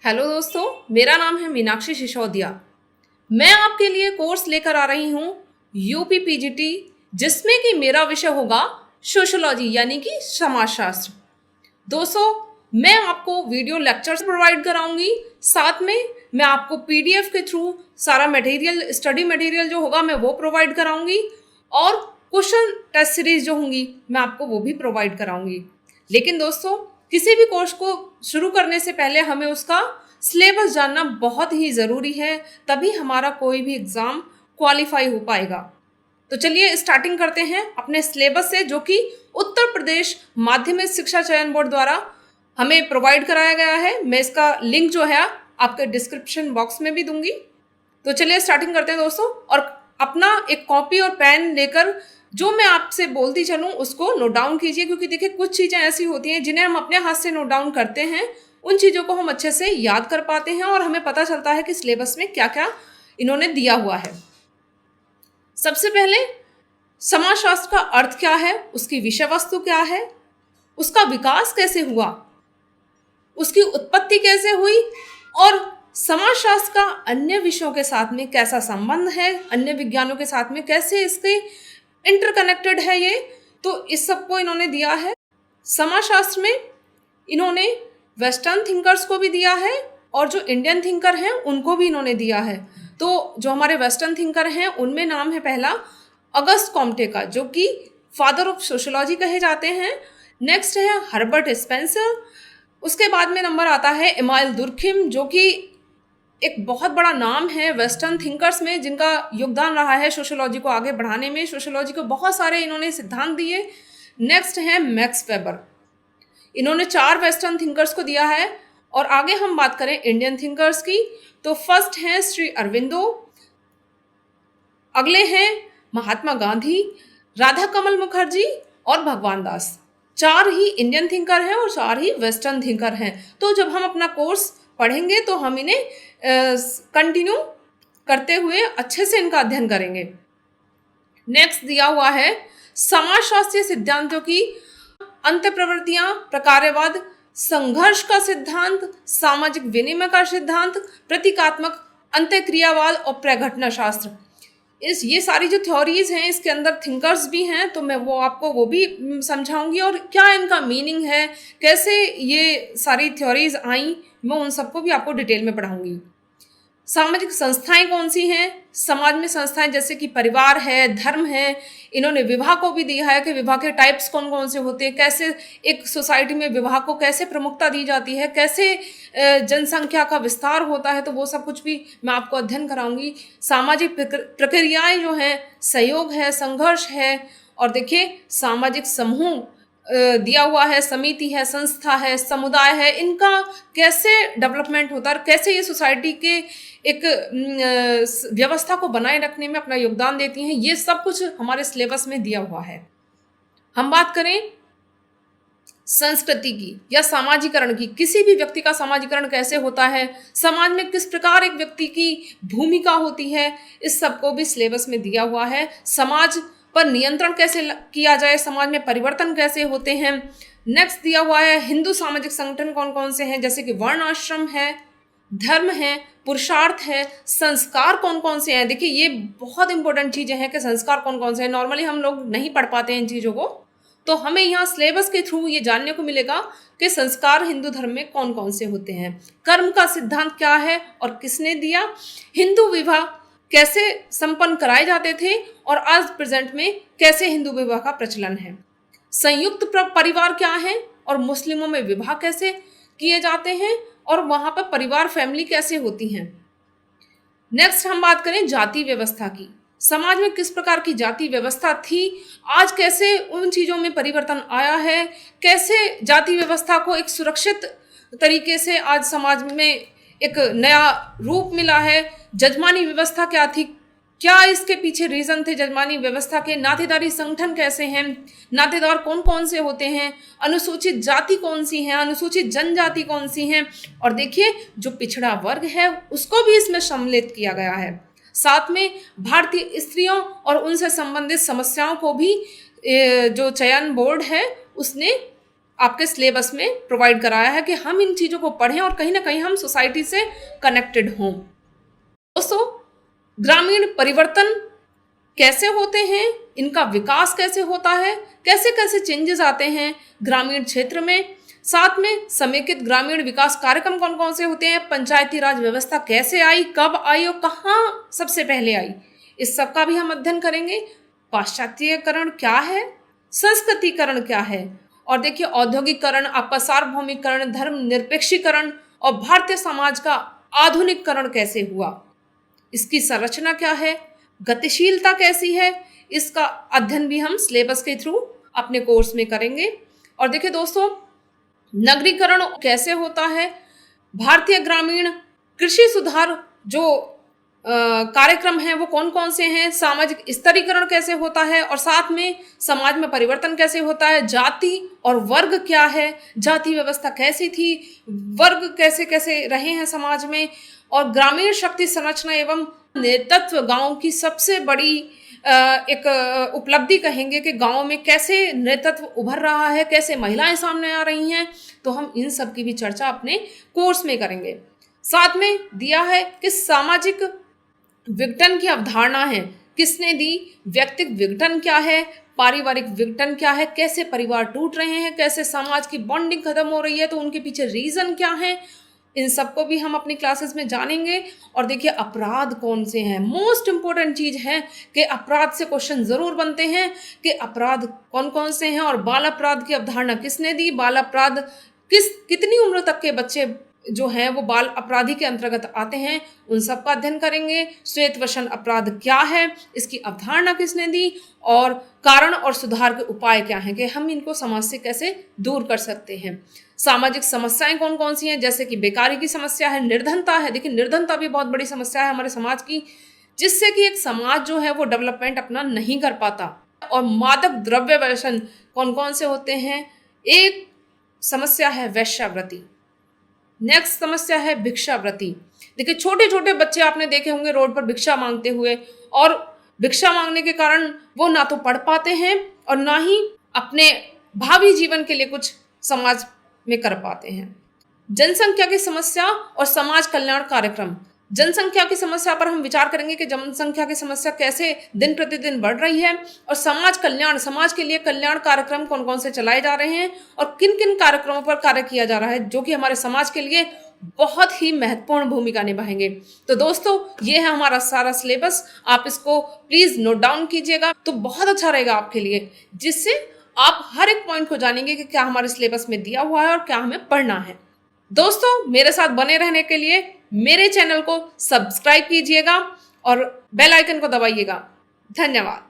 Hello दोस्तों, मेरा नाम है मीनाक्षी सिसोदिया। मैं आपके लिए कोर्स लेकर आ रही हूँ यूपी पीजीटी, जिसमें कि मेरा विषय होगा सोशोलॉजी यानी कि समाजशास्त्र। दोस्तों, मैं आपको वीडियो लेक्चर्स प्रोवाइड कराऊंगी, साथ में मैं आपको पीडीएफ के थ्रू सारा मटेरियल, स्टडी मटेरियल जो होगा मैं वो प्रोवाइड कराऊंगी, और क्वेश्चन टेस्ट सीरीज जो होंगी मैं आपको वो भी प्रोवाइड कराऊंगी। लेकिन दोस्तों, किसी भी कोर्स को शुरू करने से पहले हमें उसका सिलेबस जानना बहुत ही ज़रूरी है, तभी हमारा कोई भी एग्ज़ाम क्वालिफाई हो पाएगा। तो चलिए स्टार्टिंग करते हैं अपने सिलेबस से, जो कि उत्तर प्रदेश माध्यमिक शिक्षा चयन बोर्ड द्वारा हमें प्रोवाइड कराया गया है। मैं इसका लिंक जो है आपके डिस्क्रिप्शन बॉक्स में भी दूंगी। तो चलिए स्टार्टिंग करते हैं दोस्तों, और अपना एक कॉपी और पेन लेकर जो मैं आपसे बोलती चलूँ उसको नोट डाउन कीजिए, क्योंकि देखिए कुछ चीज़ें ऐसी होती हैं जिन्हें हम अपने हाथ से नोट डाउन करते हैं, उन चीज़ों को हम अच्छे से याद कर पाते हैं और हमें पता चलता है कि सिलेबस में क्या क्या इन्होंने दिया हुआ है। सबसे पहले समाजशास्त्र का अर्थ क्या है, उसकी विषय वस्तु क्या है, उसका विकास कैसे हुआ, उसकी उत्पत्ति कैसे हुई, और समाजशास्त्र का अन्य विषयों के साथ में कैसा संबंध है, अन्य विज्ञानों के साथ में कैसे इसके इंटरकनेक्टेड है ये, तो इस सब को इन्होंने दिया है। समाजशास्त्र में इन्होंने वेस्टर्न थिंकर्स को भी दिया है और जो इंडियन थिंकर हैं उनको भी इन्होंने दिया है। तो जो हमारे वेस्टर्न थिंकर हैं उनमें नाम है पहला अगस्त कॉम्टे का, जो कि फादर ऑफ सोशोलॉजी कहे जाते हैं। नेक्स्ट है हर्बर्ट स्पेंसर। उसके बाद में नंबर आता है इमानुएल दुर्खिम, जो कि एक बहुत बड़ा नाम है वेस्टर्न थिंकर्स में, जिनका योगदान रहा है सोशोलॉजी को आगे बढ़ाने में। सोशोलॉजी को बहुत सारे इन्होंने सिद्धांत दिए। नेक्स्ट है मैक्स वेबर, इन्होंने 4 वेस्टर्न थिंकर्स को दिया है। और आगे हम बात करें इंडियन थिंकर्स की, तो फर्स्ट हैं श्री अरविंदो, अगले हैं महात्मा गांधी, राधा कमल मुखर्जी और भगवान दास। 4 ही इंडियन थिंकर हैं और 4 ही वेस्टर्न थिंकर हैं। तो जब हम अपना कोर्स पढ़ेंगे तो हम इन्हें कंटिन्यू करते हुए अच्छे से इनका अध्ययन करेंगे। नेक्स्ट दिया हुआ है समाजशास्त्रीय सिद्धांतों की अंतःप्रवृत्तियां, प्रकार्यवाद, संघर्ष का सिद्धांत, सामाजिक विनिमय का सिद्धांत, प्रतीकात्मक अंतःक्रियावाद और प्रघटना शास्त्र। ये सारी जो थ्योरीज हैं इसके अंदर थिंकर्स भी हैं, तो मैं वो आपको वो भी समझाऊंगी और क्या इनका मीनिंग है, कैसे ये सारी थ्योरीज आई, मैं उन सबको भी आपको डिटेल में पढ़ाऊंगी। सामाजिक संस्थाएं कौन सी हैं, समाज में संस्थाएं जैसे कि परिवार है, धर्म है। इन्होंने विवाह को भी दिया है कि विवाह के टाइप्स कौन कौन से होते हैं, कैसे एक सोसाइटी में विवाह को कैसे प्रमुखता दी जाती है, कैसे जनसंख्या का विस्तार होता है, तो वो सब कुछ भी मैं आपको अध्ययन कराऊंगी। सामाजिक प्रक्रियाएं जो हैं, सहयोग है, संघर्ष है, और देखिए सामाजिक समूह दिया हुआ है, समिति है, संस्था है, समुदाय है, इनका कैसे डेवलपमेंट होता है और कैसे ये सोसाइटी के एक व्यवस्था को बनाए रखने में अपना योगदान देती हैं, ये सब कुछ हमारे सिलेबस में दिया हुआ है। हम बात करें संस्कृति की या सामाजिकरण की, किसी भी व्यक्ति का सामाजिकरण कैसे होता है, समाज में किस प्रकार एक व्यक्ति की भूमिका होती है, इस सब को भी सिलेबस में दिया हुआ है। समाज पर नियंत्रण कैसे किया जाए, समाज में परिवर्तन कैसे होते हैं। नेक्स्ट दिया हुआ है हिंदू सामाजिक संगठन कौन कौन से हैं, जैसे कि वर्ण आश्रम है, धर्म है, पुरुषार्थ है, संस्कार कौन कौन से हैं। देखिए ये बहुत इंपॉर्टेंट चीजें हैं कि संस्कार कौन कौन से हैं, नॉर्मली हम लोग नहीं पढ़ पाते हैं इन चीजों को, तो हमें यहाँ सिलेबस के थ्रू ये जानने को मिलेगा कि संस्कार हिंदू धर्म में कौन कौन से होते हैं। कर्म का सिद्धांत क्या है और किसने दिया, हिंदू विवाह कैसे संपन्न कराए जाते थे और आज प्रेजेंट में कैसे हिंदू विवाह का प्रचलन है, संयुक्त परिवार क्या है और मुस्लिमों में विवाह कैसे किए जाते हैं और वहां पर परिवार फैमिली कैसे होती हैं। नेक्स्ट हम बात करें जाति व्यवस्था की, समाज में किस प्रकार की जाति व्यवस्था थी, आज कैसे उन चीजों में परिवर्तन आया है, कैसे जाति व्यवस्था को एक सुरक्षित तरीके से आज समाज में एक नया रूप मिला है। जजमानी व्यवस्था क्या थी, क्या इसके पीछे रीजन थे जजमानी व्यवस्था के, नातेदारी संगठन कैसे हैं, नातेदार कौन कौन से होते हैं, अनुसूचित जाति कौन सी है, अनुसूचित जनजाति कौन सी हैं, और देखिए जो पिछड़ा वर्ग है उसको भी इसमें सम्मिलित किया गया है। साथ में भारतीय स्त्रियों और उनसे संबंधित समस्याओं को भी जो चयन बोर्ड है उसने आपके सिलेबस में प्रोवाइड कराया है कि हम इन चीज़ों को पढ़ें और कहीं ना कहीं हम सोसाइटी से कनेक्टेड हों। दोस्तों, ग्रामीण परिवर्तन कैसे होते हैं, इनका विकास कैसे होता है, कैसे कैसे चेंजेस आते हैं ग्रामीण क्षेत्र में, साथ में समेकित ग्रामीण विकास कार्यक्रम कौन कौन से होते हैं, पंचायती राज व्यवस्था कैसे आई, कब आई और कहाँ सबसे पहले आई, इस सब का भी हम अध्ययन करेंगे। पाश्चात्यकरण क्या है, संस्कृतिकरण क्या है, और देखिए औद्योगिकरण, आपका सार्वभौमिकरण, धर्म निरपेक्षीकरण और भारतीय समाज का आधुनिककरण कैसे हुआ, इसकी संरचना क्या है, गतिशीलता कैसी है, इसका अध्ययन भी हम सिलेबस के थ्रू अपने कोर्स में करेंगे। और देखिए दोस्तों, नगरीकरण कैसे होता है, भारतीय ग्रामीण कृषि सुधार जो कार्यक्रम हैं वो कौन कौन से हैं, सामाजिक स्तरीकरण कैसे होता है और साथ में समाज में परिवर्तन कैसे होता है, जाति और वर्ग क्या है, जाति व्यवस्था कैसी थी, वर्ग कैसे कैसे रहे हैं समाज में, और ग्रामीण शक्ति संरचना एवं नेतृत्व गांव की सबसे बड़ी एक उपलब्धि कहेंगे कि गांव में कैसे नेतृत्व उभर रहा है, कैसे महिलाएं सामने आ रही हैं, तो हम इन सब की भी चर्चा अपने कोर्स में करेंगे। साथ में दिया है कि सामाजिक विघटन की अवधारणा है, किसने दी, व्यक्तिगत विघटन क्या है, पारिवारिक विघटन क्या है, कैसे परिवार टूट रहे हैं, कैसे समाज की बॉन्डिंग खत्म हो रही है, तो उनके पीछे रीजन क्या है, इन सबको भी हम अपनी क्लासेस में जानेंगे। और देखिए अपराध कौन से हैं, मोस्ट इंपॉर्टेंट चीज है कि अपराध से क्वेश्चन जरूर बनते हैं कि अपराध कौन कौन से हैं, और बाल अपराध की अवधारणा किसने दी, बाल अपराध कितनी उम्र तक के बच्चे जो हैं वो बाल अपराधी के अंतर्गत आते हैं, उन सब का अध्ययन करेंगे। श्वेतवसन अपराध क्या है, इसकी अवधारणा किसने दी, और कारण और सुधार के उपाय क्या हैं कि हम इनको समाज से कैसे दूर कर सकते हैं। सामाजिक समस्याएं कौन कौन सी हैं, जैसे कि बेकारी की समस्या है, निर्धनता है। देखिए निर्धनता भी बहुत बड़ी समस्या है हमारे समाज की, जिससे कि एक समाज जो है वो डेवलपमेंट अपना नहीं कर पाता। और मादक द्रव्य व्यसन कौन कौन से होते हैं, एक समस्या है वेश्यावृत्ति, नेक्स्ट समस्या है भिक्षावृत्ति। देखिए छोटे छोटे बच्चे आपने देखे होंगे रोड पर भिक्षा मांगते हुए, और भिक्षा मांगने के कारण वो ना तो पढ़ पाते हैं और ना ही अपने भावी जीवन के लिए कुछ समाज में कर पाते हैं। जनसंख्या की समस्या और समाज कल्याण कार्यक्रम, जनसंख्या की समस्या पर हम विचार करेंगे कि जनसंख्या की समस्या कैसे दिन प्रतिदिन बढ़ रही है, और समाज कल्याण, समाज के लिए कल्याण कार्यक्रम कौन कौन से चलाए जा रहे हैं और किन किन कार्यक्रमों पर कार्य किया जा रहा है जो कि हमारे समाज के लिए बहुत ही महत्वपूर्ण भूमिका निभाएंगे। तो दोस्तों ये है हमारा सारा सिलेबस, आप इसको प्लीज नोट डाउन कीजिएगा, तो बहुत अच्छा रहेगा आपके लिए, जिससे आप हर एक पॉइंट को जानेंगे कि क्या हमारे सिलेबस में दिया हुआ है और क्या हमें पढ़ना है। दोस्तों मेरे साथ बने रहने के लिए मेरे चैनल को सब्सक्राइब कीजिएगा और बेल आइकन को दबाइएगा। धन्यवाद।